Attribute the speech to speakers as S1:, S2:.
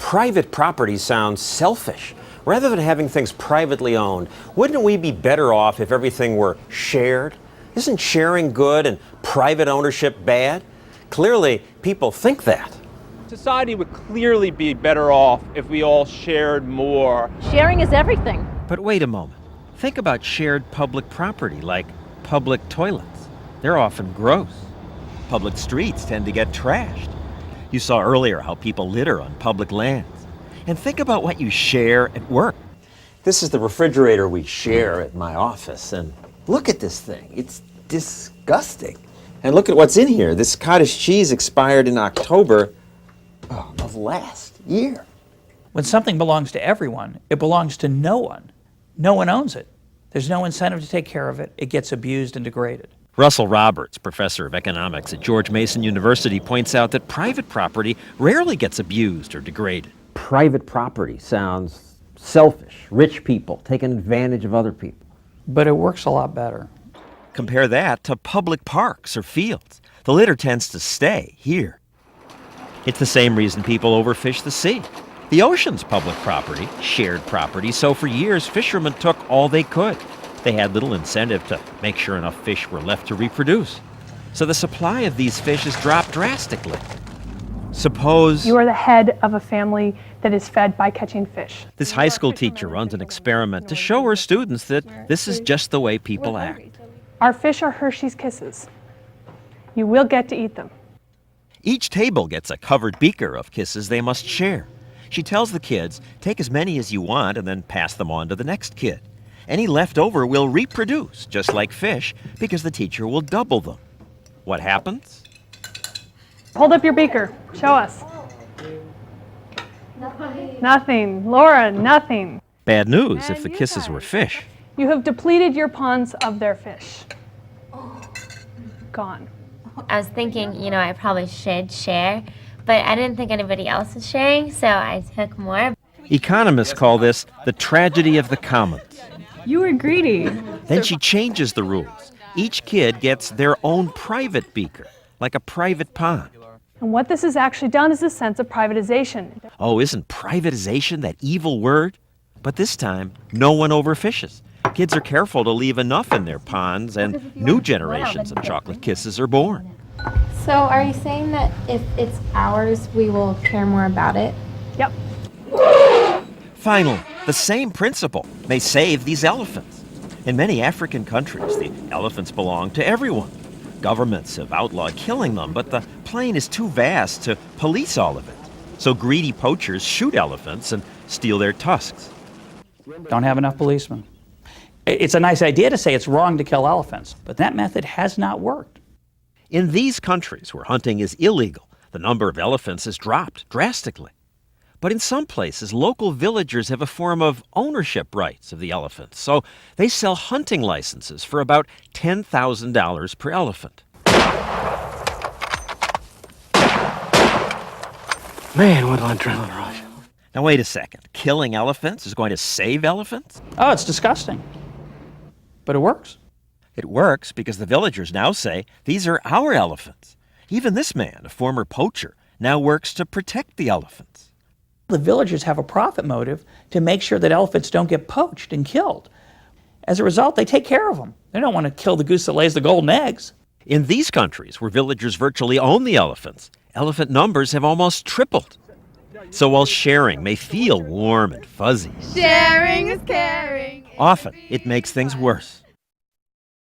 S1: Private property sounds selfish. Rather than having things privately owned, wouldn't we be better off if everything were shared? Isn't sharing good and private ownership bad? Clearly, people think that.
S2: Society would clearly be better off if we all shared more.
S3: Sharing is everything.
S4: But wait a moment. Think about shared public property like public toilets. They're often gross. Public streets tend to get trashed. You saw earlier how people litter on public lands. And think about what you share at work.
S1: This is the refrigerator we share at my office, and look at this thing. It's disgusting. And look at what's in here. This cottage cheese expired in October of last year.
S5: When something belongs to everyone, it belongs to no one. No one owns it. There's no incentive to take care of it. It gets abused and degraded.
S4: Russell Roberts, professor of economics at George Mason University, points out that private property rarely gets abused or degraded.
S1: Private property sounds selfish, rich people taking advantage of other people.
S5: But it works a lot better.
S4: Compare that to public parks or fields. The litter tends to stay here. It's the same reason people overfish the sea. The ocean's public property, shared property, so for years fishermen took all they could. They had little incentive to make sure enough fish were left to reproduce. So the supply of these fish has dropped drastically. Suppose
S6: you are the head of a family that is fed by catching fish.
S4: This high school teacher runs an experiment to show her students that this is just the way people act.
S6: Our fish are Hershey's Kisses. You will get to eat them.
S4: Each table gets a covered beaker of Kisses they must share. She tells the kids, take as many as you want and then pass them on to the next kid. Any left over will reproduce, just like fish, because the teacher will double them. What happens?
S6: Hold up your beaker. Show us. Nothing. Laura, nothing.
S4: Bad news if the Kisses were fish.
S6: You have depleted your ponds of their fish. Gone.
S7: I was thinking, I probably should share, but I didn't think anybody else was sharing, so I took more.
S4: Economists call this the tragedy of the commons.
S6: You were greedy.
S4: Then she changes the rules. Each kid gets their own private beaker, like a private pond.
S6: And what this has actually done is a sense of privatization.
S4: Oh, isn't privatization that evil word? But this time, no one overfishes. Kids are careful to leave enough in their ponds, and new generations of chocolate Kisses are born.
S8: So are you saying that if it's ours, we will care more about it?
S6: Yep.
S4: Finally, the same principle may save these elephants. In many African countries, the elephants belong to everyone. Governments have outlawed killing them, but the plain is too vast to police all of it. So greedy poachers shoot elephants and steal their tusks.
S5: Don't have enough policemen. It's a nice idea to say it's wrong to kill elephants, but that method has not worked.
S4: In these countries where hunting is illegal, the number of elephants has dropped drastically. But in some places, local villagers have a form of ownership rights of the elephants, so they sell hunting licenses for about $10,000 per elephant.
S1: Man, what an adrenaline rush.
S4: Now wait a second, killing elephants is going to save elephants?
S5: Oh, it's disgusting. But it works.
S4: It works because the villagers now say, these are our elephants. Even this man, a former poacher, now works to protect the elephants.
S5: The villagers have a profit motive to make sure that elephants don't get poached and killed. As a result, they take care of them. They don't want to kill the goose that lays the golden eggs.
S4: In these countries, where villagers virtually own the elephants, elephant numbers have almost tripled. So while sharing may feel warm and fuzzy,
S8: Sharing is caring.
S4: often it makes things worse.